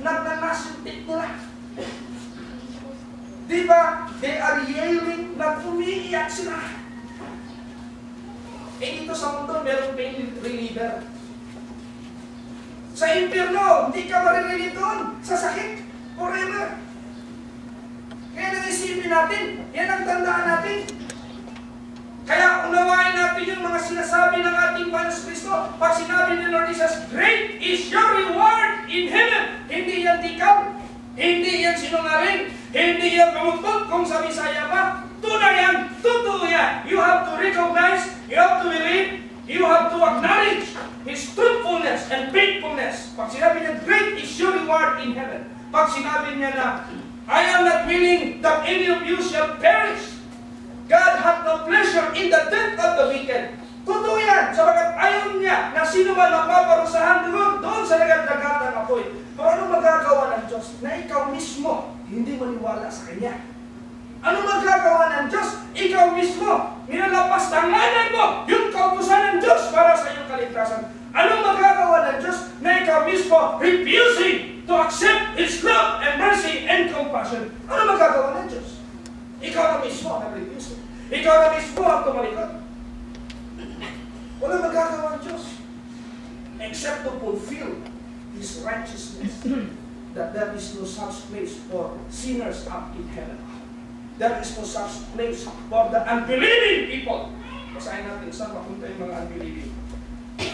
nagnanas yung tit nila. Diba? They are yelling, umiiyak sila. Dito sa mundo, meron pain reliever. Sa impyerno, hindi ka maririli doon. Sa sakit, forever. Kaya nag-isipin natin, yan ang tandaan natin. Kaya unawain natin yung mga sinasabi ng ating Panginoon Kristo. Pag sinabi ni Lord Jesus, great is your reward in heaven. Hindi yan tikal. Hindi yan sinungaling. Hindi yan kamuktot kung sa Bisaya pa. Tunay yan. Totoo yan. You have to recognize, you have to believe, you have to acknowledge His truthfulness and faithfulness. Pag sinabi niya, great is your reward in heaven. Pag sinabi niya na, I am not willing that any of you shall perish. God hath no pleasure in the death of the wicked. Totoo yan, sabagat ayaw niya na sino man mapaparusahan doon sa dagat-dagatan apoy. Pero ano magagawa ng Diyos na ikaw mismo hindi maniwala sa Kanya? Ano magagawa ng Diyos? Ikaw mismo, nilalapastanganan mo yung kautusan ng Diyos para sa iyong kaligtasan. Ano magagawa ng Diyos na ikaw mismo refusing to accept His love and mercy and compassion? Ano magagawa ng Diyos? Ikaw na mismo ang refuse. Ikaw na mismo ang tumalikod. Wala magagawa ng Diyos except to fulfill His righteousness. That there is no such place for sinners up in heaven. There is no such place for the unbelieving people. Basahin natin saan mapunta yung mga unbelieving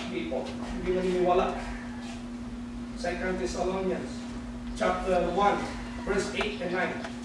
people. Hindi naniniwala. 2 Thessalonians chapter 1, verse 8 and 9.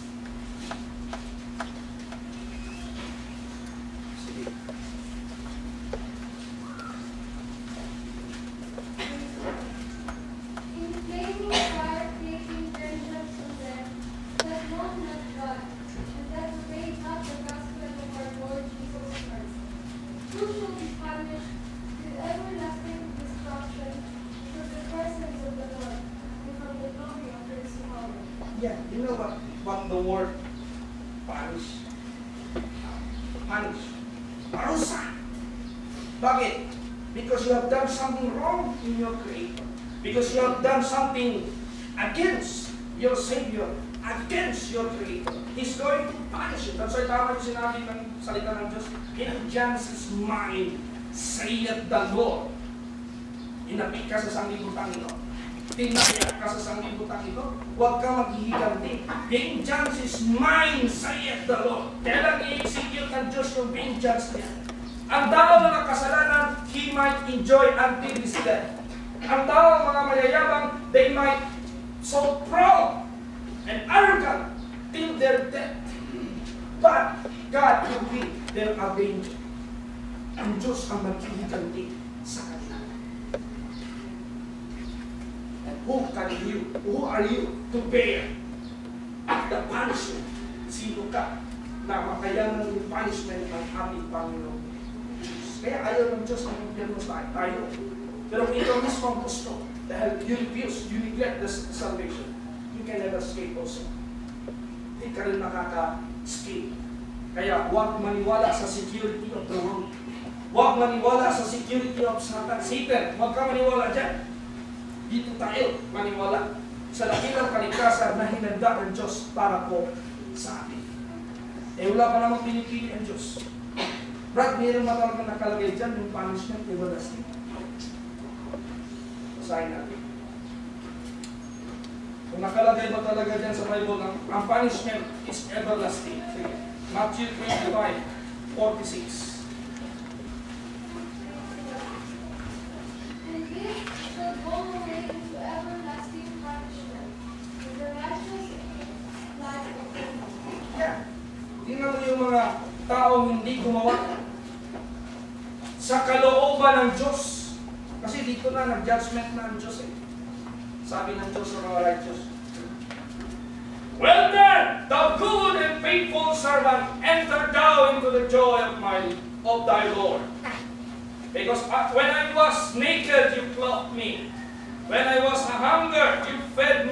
Yeah, you know what the word punish? Punish. Parusa. Bakit? Because you have done something wrong in your Creator. Because you have done something against your Savior, against your Creator. He's going to punish you. That's why tama yung sinabi ng salita ng Diyos. Vengeance is mine, saith the Lord. Inapit ka sa sanglibutan ito. Tinayak ka sa sanglibutan ito. Huwag ka maghihiganti. Vengeance is mine, saith the Lord. Kailang i-execute ng Diyos yung vengeance niya. Ang tao na kasalanan, he might enjoy until his death. Ang tao mga mayayabang, they might so proud and arrogant till their death. But God will be their avenger. Ang Diyos ang maghihiganti sa kanila. And who are you to bear the punishment? Sino ka na makayanan ng punishment ng ating Panginoon? Kaya ayaw ng Diyos na impyerno tayo. Pero kung ikaw mismo ang gusto, dahil you refuse, you neglect the salvation, you can never escape also. Hindi ka rin nakaka-escape. Kaya huwag maniwala sa security of the world. Huwag maniwala sa security of Satan. Huwag ka maniwala dyan. Dito tayo maniwala sa dakilang kaligtasan na hinanda ng Diyos para po sa atin. Wala pa namang pinipili ang Diyos. Brad, mayroon ba talagang nakalagay dyan yung punishment, everlasting? Basahin natin. Kung nakalagay ba talaga dyan sa Bible, ang punishment is everlasting. Sige. Matthew 25:46. And this shall go away into everlasting punishment, and the righteous life of them. Yeah. Tingnan mo yung mga taong hindi gumawa sa kalooban ng Diyos. Kasi dito na, nag-judgment na ang Diyos eh. Sabi ng Diyos sa mga righteous, well done, thou good and faithful servant, enter thou into the joy of thy Lord. Because when I was naked, you clothed me. When I was a hunger, you fed me.